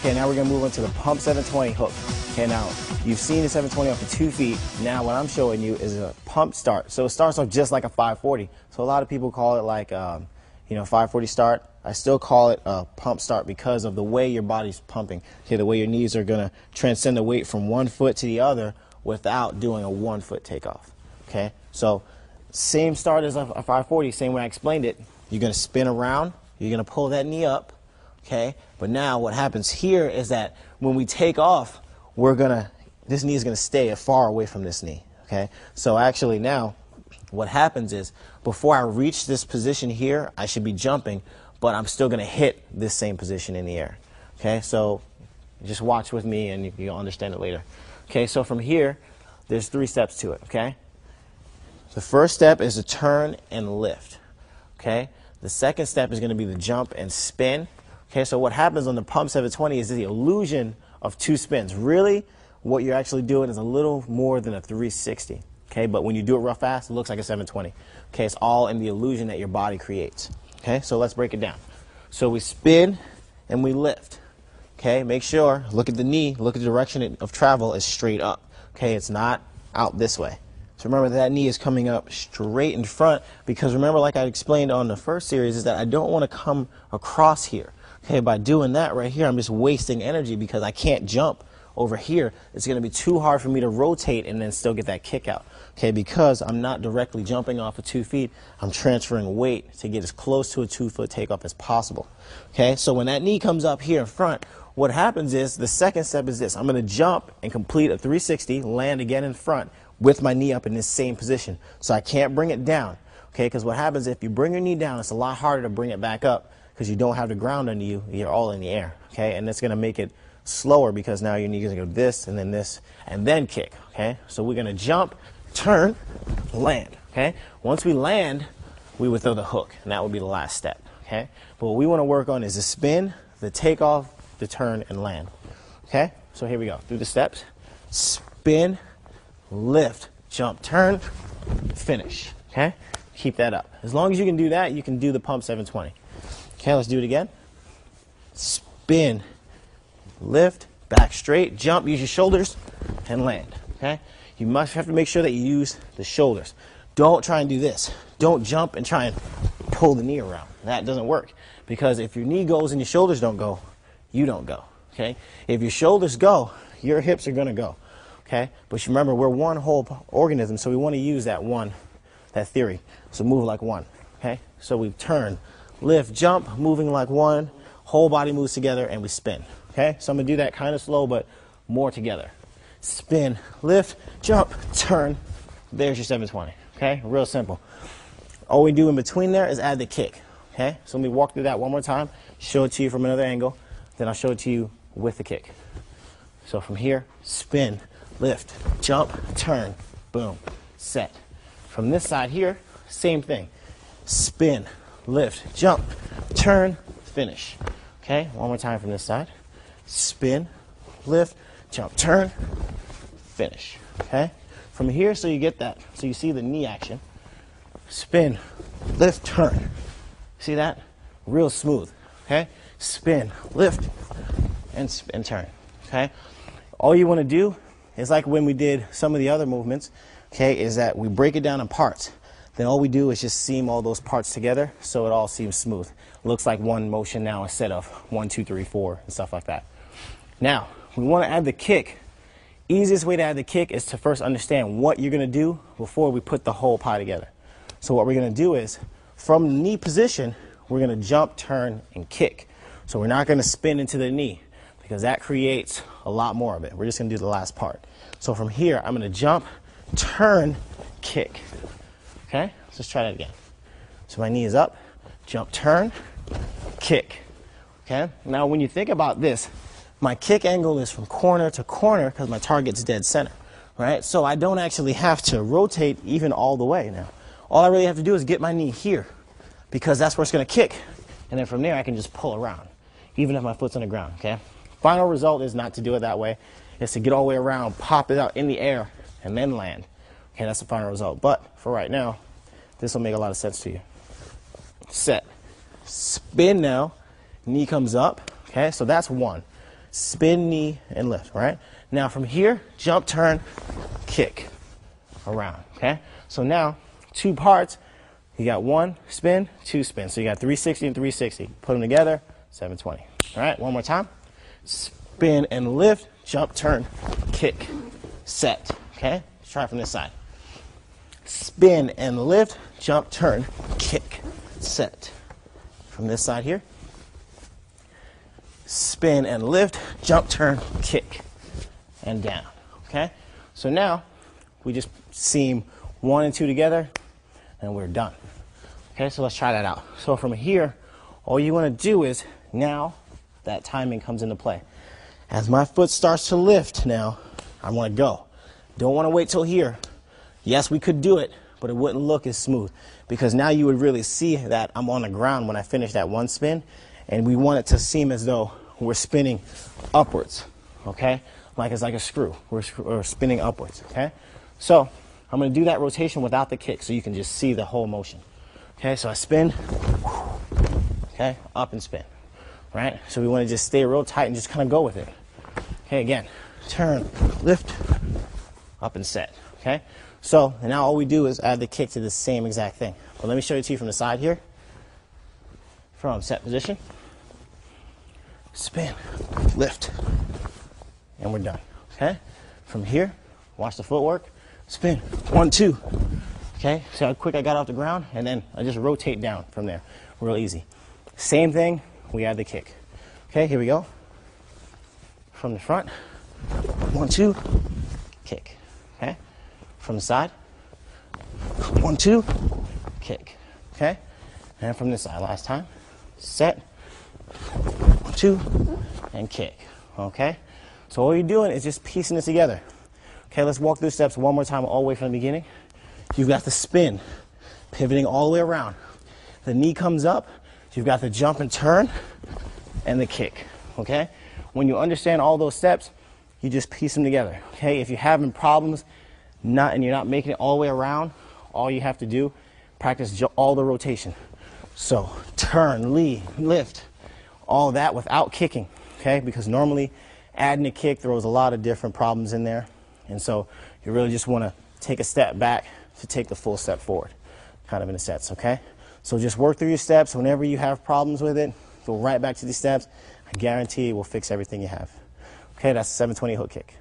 Okay, now we're gonna move on to the pump 720 hook. Okay, now you've seen the 720 off of 2 feet. Now what I'm showing you is a pump start. So it starts off just like a 540. So a lot of people call it like, 540 start. I still call it a pump start because of the way your body's pumping. Okay, the way your knees are gonna transcend the weight from one foot to the other without doing a 1 foot takeoff. Okay, so same start as a 540, same way I explained it. You're gonna spin around, you're gonna pull that knee up, okay? But now what happens here is that when we take off, this knee is gonna stay far away from this knee, okay? So actually now, what happens is, before I reach this position here, I should be jumping, but I'm still gonna hit this same position in the air, okay? So just watch with me and you'll understand it later. Okay, so from here, there's 3 steps to it, okay? The first step is to turn and lift, okay? The second step is gonna be the jump and spin. Okay, so what happens on the pump 720 is the illusion of 2 spins. Really, what you're actually doing is a little more than a 360. Okay, but when you do it real fast, it looks like a 720. Okay, it's all in the illusion that your body creates. Okay, so let's break it down. So we spin and we lift. Okay, make sure, look at the knee, look at the direction of travel is straight up. Okay, it's not out this way. So remember that knee is coming up straight in front, because remember, like I explained on the first series, is that I don't want to come across here. Okay, by doing that right here, I'm just wasting energy because I can't jump over here. It's going to be too hard for me to rotate and then still get that kick out. Okay, because I'm not directly jumping off of 2 feet, I'm transferring weight to get as close to a 2 foot takeoff as possible. Okay, so when that knee comes up here in front, what happens is the second step is this. I'm going to jump and complete a 360, land again in front with my knee up in this same position. So I can't bring it down. Okay, because what happens if you bring your knee down, it's a lot harder to bring it back up, because you don't have the ground under you, you're all in the air, okay? And it's gonna make it slower because now your knee is gonna go this, and then kick, okay? So we're gonna jump, turn, land, okay? Once we land, we would throw the hook, and that would be the last step, okay? But what we wanna work on is the spin, the takeoff, the turn, and land, okay? So here we go, through the steps. Spin, lift, jump, turn, finish, okay? Keep that up. As long as you can do that, you can do the pump 720. Okay, let's do it again. Spin, lift, back straight, jump, use your shoulders, and land, okay? You must have to make sure that you use the shoulders. Don't try and do this. Don't jump and try and pull the knee around. That doesn't work, because if your knee goes and your shoulders don't go, you don't go, okay? If your shoulders go, your hips are gonna go, okay? But remember, we're one whole organism, so we wanna use that theory. So move like one, okay? So we turn, lift, jump, moving like one, whole body moves together, and we spin, okay? So I'm gonna do that kind of slow, but more together. Spin, lift, jump, turn. There's your 720, okay? Real simple. All we do in between there is add the kick, okay? So let me walk through that one more time, show it to you from another angle, then I'll show it to you with the kick. So from here, spin, lift, jump, turn, boom, set. From this side here, same thing. Spin, lift, jump, turn, finish. Okay, one more time from this side. Spin, lift, jump, turn, finish. Okay, from here, so you get that. So you see the knee action. Spin, lift, turn. See that? Real smooth. Okay, spin, lift, and turn. Okay, all you want to do is like when we did some of the other movements. Okay, is that we break it down in parts. Then all we do is just seam all those parts together so it all seems smooth. Looks like one motion now instead of 1, 2, 3, 4 and stuff like that. Now, we want to add the kick. Easiest way to add the kick is to first understand what you're going to do before we put the whole pie together. So what we're going to do is, from the knee position, we're going to jump, turn, and kick. So we're not going to spin into the knee, because that creates a lot more of it. We're just going to do the last part. So from here, I'm going to jump, turn, kick. Okay, let's try that again. So my knee is up, jump, turn, kick. Okay, now when you think about this, my kick angle is from corner to corner because my target's dead center, right? So I don't actually have to rotate even all the way now. All I really have to do is get my knee here, because that's where it's going to kick. And then from there, I can just pull around, even if my foot's on the ground, okay? Final result is not to do it that way. It's to get all the way around, pop it out in the air, and then land. Okay, that's the final result. But for right now, this will make a lot of sense to you. Set. Spin now. Knee comes up. Okay, so that's one. spin, knee, and lift, right? Now from here, jump, turn, kick, around, okay? So now, 2 parts, you got 1 spin, 2 spin. So you got 360 and 360. Put them together, 720. All right, one more time. Spin and lift, jump, turn, kick, set, okay? Let's try from this side. Spin and lift, jump, turn, kick, set. From this side here. Spin and lift, jump, turn, kick, and down, okay? So now, we just seam 1 and 2 together, and we're done. Okay, so let's try that out. So from here, all you want to do is, now that timing comes into play. As my foot starts to lift now, I want to go. Don't want to wait till here. Yes, we could do it, but it wouldn't look as smooth because now you would really see that I'm on the ground when I finish that 1 spin, and we want it to seem as though we're spinning upwards, okay? Like it's like a screw. We're spinning upwards, okay? So I'm going to do that rotation without the kick so you can just see the whole motion. Okay, so I spin, okay, up and spin, right? So we want to just stay real tight and just kind of go with it. Okay, again, turn, lift, up and set, okay? So and now all we do is add the kick to the same exact thing. But let me show it to you from the side here. From set position, spin, lift, and we're done, okay? From here, watch the footwork, spin, 1, 2, okay? See how quick I got off the ground? And then I just rotate down from there, real easy. Same thing, we add the kick. Okay, here we go. From the front, 1, 2, kick, okay? From the side, 1, 2, kick, okay? And from the side, last time, set, 1, 2, and kick, okay? So all you're doing is just piecing this together. Okay, let's walk through steps one more time all the way from the beginning. You've got the spin, pivoting all the way around. The knee comes up, you've got the jump and turn, and the kick, okay? When you understand all those steps, you just piece them together, okay? If you're having problems and you're not making it all the way around, all you have to do, practice all the rotation. So turn, lead, lift, all that without kicking, okay? Because normally adding a kick throws a lot of different problems in there. And so you really just want to take a step back to take the full step forward, kind of in a sense, okay? So just work through your steps. Whenever you have problems with it, go right back to these steps. I guarantee it will fix everything you have. Okay, that's a 720 hook kick.